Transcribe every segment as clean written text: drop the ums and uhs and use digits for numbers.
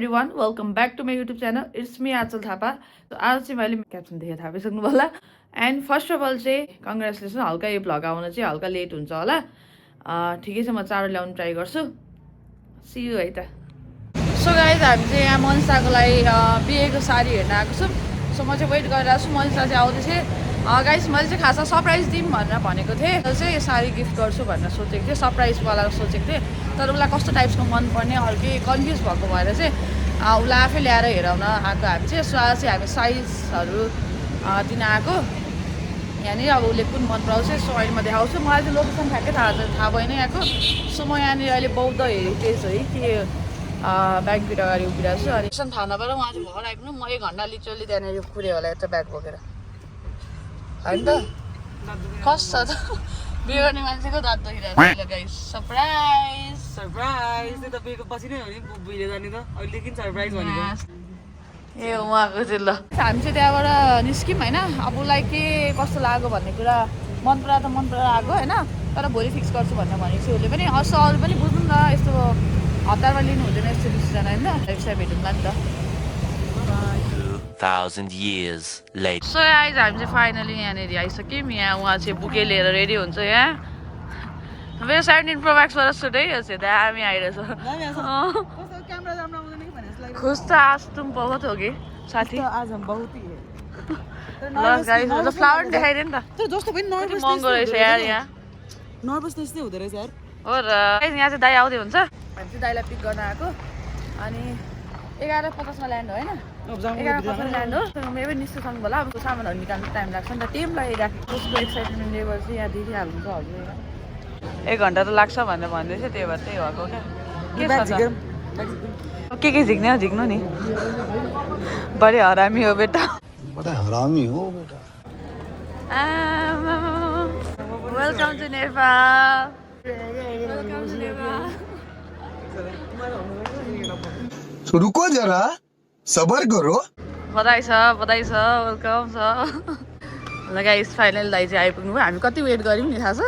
everyone, welcome back to my YouTube channel. It's me Achal Thapa. So आज चाहिँ मैले caption देखेर थाहा पाइसक्नु होला. एन्ड फर्स्ट अफ अल चाहिँ कङ्ग्रेचुलेसन. हल्का यो भ्लग आउन चाहिँ हल्का लेट हुन्छ होला. ठिकै छ, म चाँडो ल्याउनु ट्राई गर्छु. सी यू है त. सो गाइज हामी चाहिँ यहाँ मनिषाको लागि बिहेको साडी हेर्न आएको छौँ. सो म चाहिँ वेट गरिरहेको छु. मनिषा चाहिँ आउँदैछ. गाइज मैले चाहिँ खासमा सरप्राइज दिउँ भनेर भनेको थिएँ. चाहिँ यो साडी गिफ्ट गर्छु भनेर सोचेको थिएँ. सरप्राइजवाला सोचेको थिएँ. तर उसलाई कस्तो टाइप्सको मनपर्ने हल्कै कन्फ्युज भएको भएर चाहिँ उसलाई आफै ल्याएर हेराउन आएको हामी चाहिँ. सो आज चाहिँ हामी साइजहरू दिन आएको. यहाँनिर अब उसले कुन मन पराउँछ. सो अहिले म देखाउँछु. मलाई चाहिँ लोकेसन ठ्याक्कै थाहा भएन यहाँको. सो म यहाँनिर अहिले बौद्ध हेरिटेज है के ब्याङ्कभित्र अगाडि उभिरहेको छु. अनि थाहा नभएर उहाँ चाहिँ भर आइपुग्नु. म 1 घन्टा लिटरली त्यहाँनिर कुरेँ होला यता ब्याग बोकेर. होइन त कस्तो छ त बिहे गर्ने मान्छेको दाँत दुखिरहेको छ. गाइस सरप्राइज सरप्राइज त्यो त बिहेको पछि नै हो नि बुझ्दै जाने त. अहिले किन सरप्राइज भनेको ए उहाँको चाहिँ ल हामी चाहिँ त्यहाँबाट निस्क्यौँ होइन. अब उसलाई के कस्तो लाग्यो भन्ने कुरा मन पराएर आएको होइन. तर भोलि फिक्स गर्छु भनेर भनेको छु उसले पनि. अरू पनि बुझ्नु न यस्तो हतारमा लिनु हुँदैन यस्तो डिसिजन होइन. त्यसलाई भेटौँला नि त. 1,000 years later. सो आइज हामी चाहिँ फाइनली यहाँनिर आइसक्यौँ. यहाँ उहाँ चाहिँ बुके लिएर रेडी हुन्छ. यहाँ मेरो 17 Pro Maxबाट सुटै हो दामी आइरहेछ. खुस त आज तुम बहुत हो कि साथी. आज हम बहुत ही है. ल गाइस ल फ्लावर देखाइदिए नि त. तर जस्तो पनि नर्भस महँगो रहेछ यार. यहाँ नर्भसनेस चाहिँ हुँदो रहेछ यार. हो र यहाँ चाहिँ दाइ आउँदै हुन्छ. हामी चाहिँ दाइलाई पिक गर्न आएको. अनि 11:50 मा ल्यान्ड हो होइन. 11:50 ल्यान्ड हो. मेरो पनि निस्किसक्नु होला. अब सामानहरू निकाल्नु टाइम लाग्छ नि त. टिमलाई राखेको उसको एक्साइटमेन्ट लेभल चाहिँ यहाँ देखिहाल्नुहुन्छ हजुर. 1 घन्टा त लाग्छ भनेर भन्दैछ. त्यही भएर त्यही भएको क्या. के झिक्नु नि. बढी हरामी हो बेटा. Welcome to Nepal. रुको जरा सबर करो. बधाई छ वेलकम छ. ल गाइस फाइनल दाइ चाहिँ आइपुग्नु भयो. हामी कति वेट गऱ्यौँ नि थाहा छ.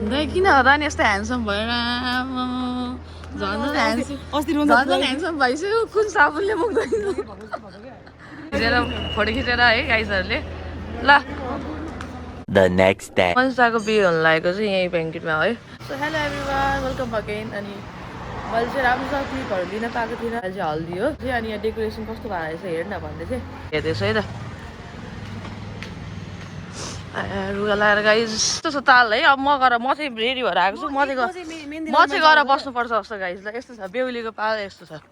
दाइ किन होला नि यस्तो ह्यान्डसम भएर. झन् ह्यान्डसम भइसक्यो. कुन साबुनले मुक्दैन खिचेर फोटो खिचेर है गाइसहरूले. ल The next day. मनिषाको बिहे हुन लागेको चाहिँ यहीँ ब्याङ्केटमा है. So hello everyone welcome again. अनि मैले चाहिँ राम्रोसँग क्लिपहरू लिन पाएको थिइनँ. अहिले चाहिँ हल्दी हो. अनि यहाँ डेकोरेसन कस्तो भएको रहेछ हेर्न भन्दै थिएँ. हेर्दैछु है त. रुगा लगाएर गाइस यस्तो छ ताल है. अब म चाहिँ रेडी भएर आएको छु. म चाहिँ गएर बस्नुपर्छ जस्तो गाइस. ल यस्तो छ बेहुलीको पाल यस्तो छ.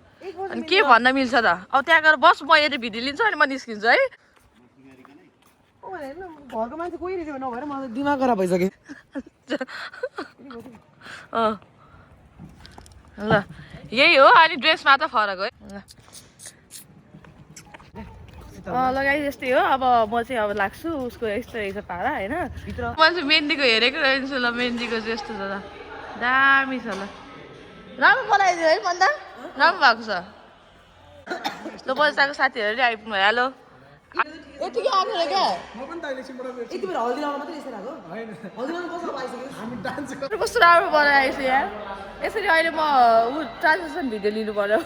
अनि के भन्न मिल्छ त. अब त्यहाँ गएर बस म यदि भिडियो लिन्छु अनि म निस्किन्छु है. घरको मान्छे कोही रेडी नभएर मलाई दिमाग खराब भइसक्यो. ल यही हो. अनि ड्रेसमा त फरक हो है. ल गाइस यस्तै हो. अब म चाहिँ अब लाग्छु. उसको यस्तो रहेछ पारा होइन. म चाहिँ मेहन्दीको हेरेको रहेछु. ल मेहन्दीको चाहिँ यस्तो छ त दामी छ. ल राम्रो बनाइदियो है भन्दा राम्रो भएको छ. ल बजाको साथीहरू आइपुग्नु भयो. हेलो यतिकै आएको र क्या. यति बेला हल्दी लाउन मात्रै यसरी आएको. हल्दी लाउन कस्तो आइसक्यो. कस्तो राम्रो बनाइरहेको छु यहाँ. यसरी अहिले म ट्रान्जेक्सन भिडियो लिनु पर्यो.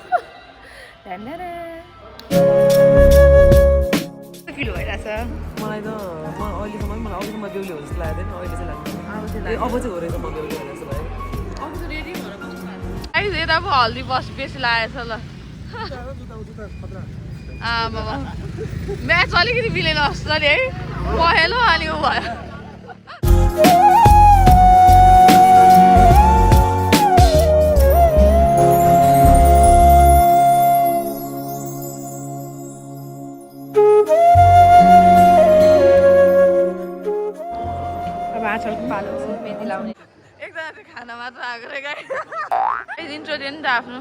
किलो भइरहेछ. मलाई त अहिलेसम्म बेहुली हो जस्तो लाग्दैन. अहिले चाहिँ लाग्दैन. अब चाहिँ हो रहेछ म बेहुली हो जस्तो लाग्यो. यता पो हल्दी बेसी लागेछ. ल बाबा म्याच अलिकति मिलेन जस्तो नि है. पहेँलो अनि ऊ भयो. अब आँचलको पालो मेहन्दी लाउने. एकजना चाहिँ खाना मात्र आएको रे गाई. इन्ट्रो दियो नि त आफ्नो.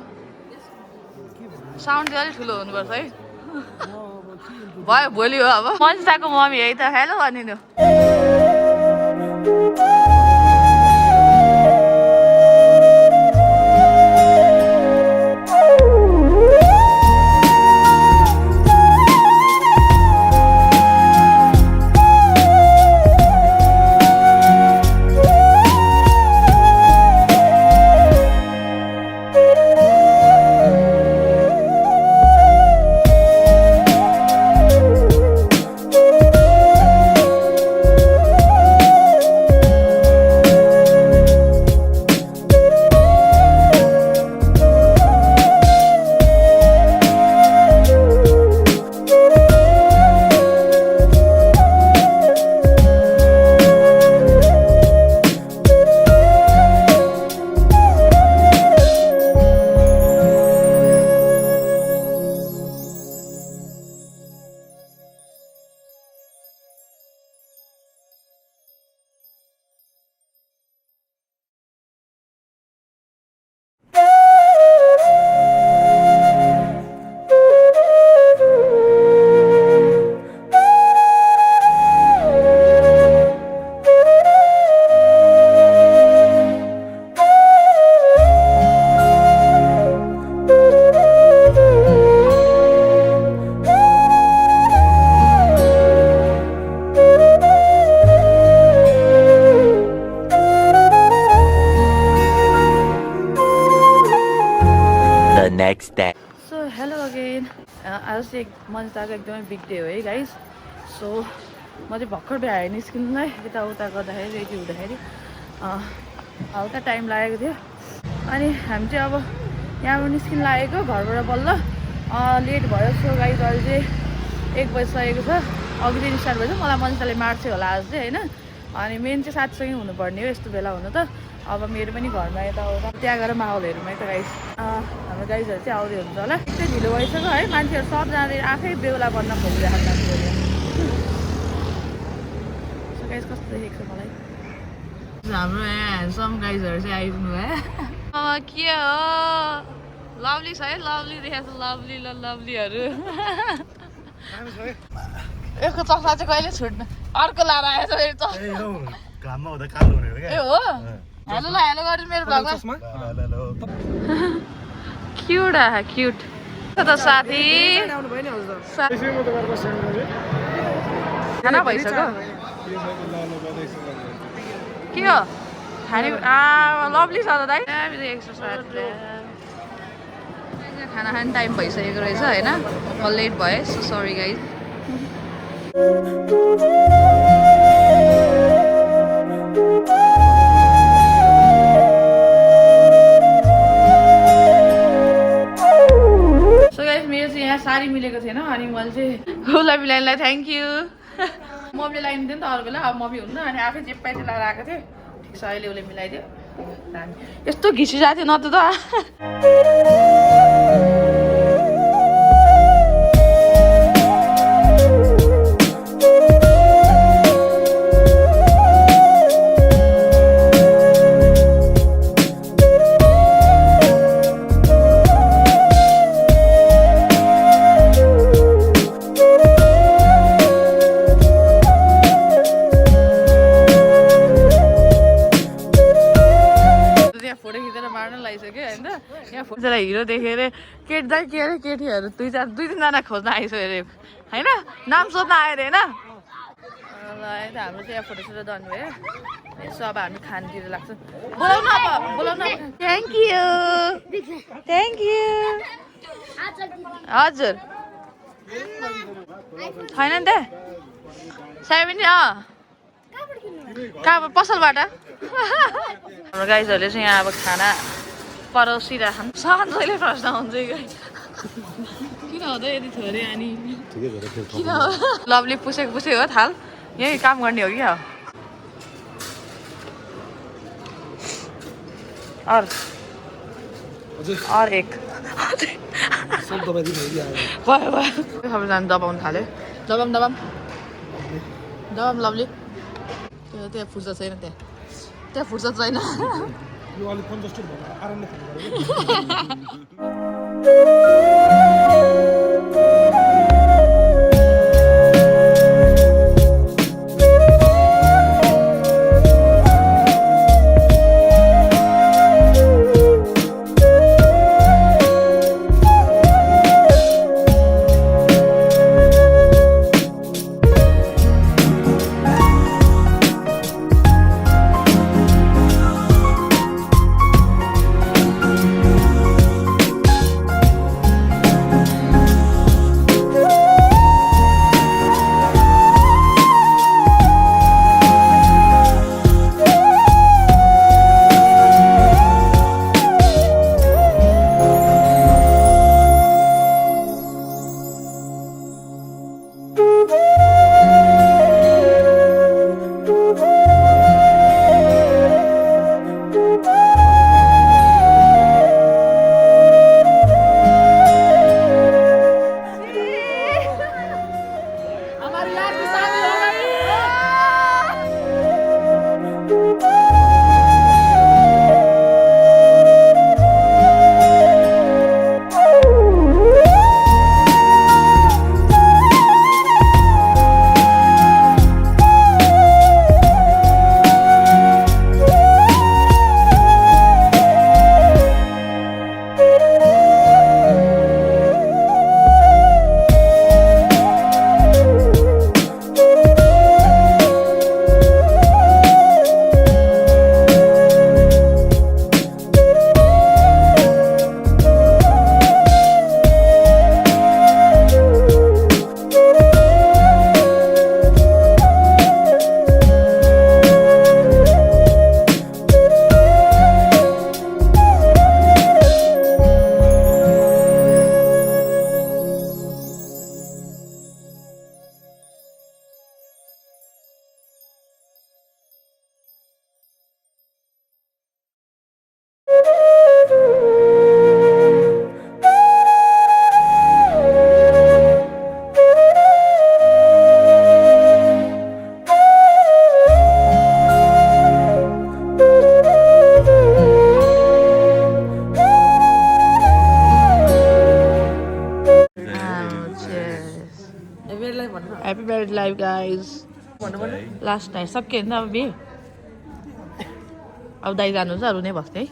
साउन्ड चाहिँ अलिक ठुलो हुनुपर्छ है. भयो भोलि हो. अब मनिषाको मम्मी है त हेलो भनिदिनु. next day. So hello again आज चाहिँ मनिताको एकदमै बिग डे हो है गाइस सो म चाहिँ भर्खर भ्याएँ निस्किनुलाई यताउता गर्दाखेरि रेडी हुँदाखेरि हल्का टाइम लागेको थियो अनि हामी चाहिँ अब यहाँबाट निस्किनु लागेको घरबाट बल्ल लेट भयो सो गाइस अहिले चाहिँ 1 बजिसकेको छ अघिदेखि स्टार्ट भएछ मलाई मनिताले मार्छ होला आज चाहिँ होइन अनि मेन चाहिँ साथीसँगै हुनुपर्ने हो यस्तो बेला हुनु त अब मेरो पनि घरमा यताउता त्यहाँ गएर माहौल हेरौँ है त गाइस हाम्रो गाइजहरू चाहिँ आउँदै हुन्छ होला एकदमै ढिलो भइसक्यो है मान्छेहरू सबजनाले आफै बेहुला बन्न खोजिरहेको मान्छेहरू गाइस कस्तो देखेको छ मलाई हाम्रो यहाँ ह्यान्डसम गाइजहरू चाहिँ आइपुग्नु भयो के हो लभली छ है लभली देखाएको छ लभली ल लभलीहरू यसको चस्मा चाहिँ कहिले छुट्नु अर्को लाएर आएछ फेरि घाममा हुँदा कालो हुने हो क्या ए हो हेलो ल हेलो गर्नु मेरो भ्लगमा क्युट क्युट त साथी खाना भइसक्यो के हो खाने लभली छ त दाइ खाना खाने टाइम भइसकेको रहेछ होइन म लेट भएँ सो सरी गाइज मेरो चाहिँ यहाँ साडी मिलेको थिएन अनि मैले चाहिँ उसलाई मिलाइनलाई थ्याङ्क यू मम्मीले लगाइदिन्थ्यो नि त अरू बेला अब मम्मी हुन्न अनि आफै जेप्पाइ चाहिँ लगाएर आएको थिएँ ठिक छ अहिले उसले मिलाइदियो यस्तो घिसिरहेको थियो न त त्यसलाई हिरो देखेर केटी दाइ के अरे केटीहरू दुई तिनजना खोज्न आइसक्यो अरे होइन नाम सोध्न आयो अरे होइन ल यता हाम्रो चाहिँ यहाँ फोटोसोटो डन भयो यसो अब हामी खानतिर लाग्छ बोलाउनु अब बोलाउनु थ्याङ्क यू हजुर छैन नि त 70 कहाँ पसलबाट हाम्रो गाइजहरूले चाहिँ यहाँ अब खाना परोसिराखन् सधैँले प्रश्न हुन्छ किन हुँदै यति थोरै अनि किन लभली पुसेको हो थाल यही काम गर्ने हो क्या और एक भयो भयो सबैजना दबाउनु थाल्यो दबाम लभली त्यहाँ फुर्सद छैन त्यहाँ फुर्सद छैन यो अलिक कन्जस्टेड भयो आरामले लास्ट नाइट सक्यो नि त अब बिहे अब दाइ जानुहुन्छ अरू नै बस्ने है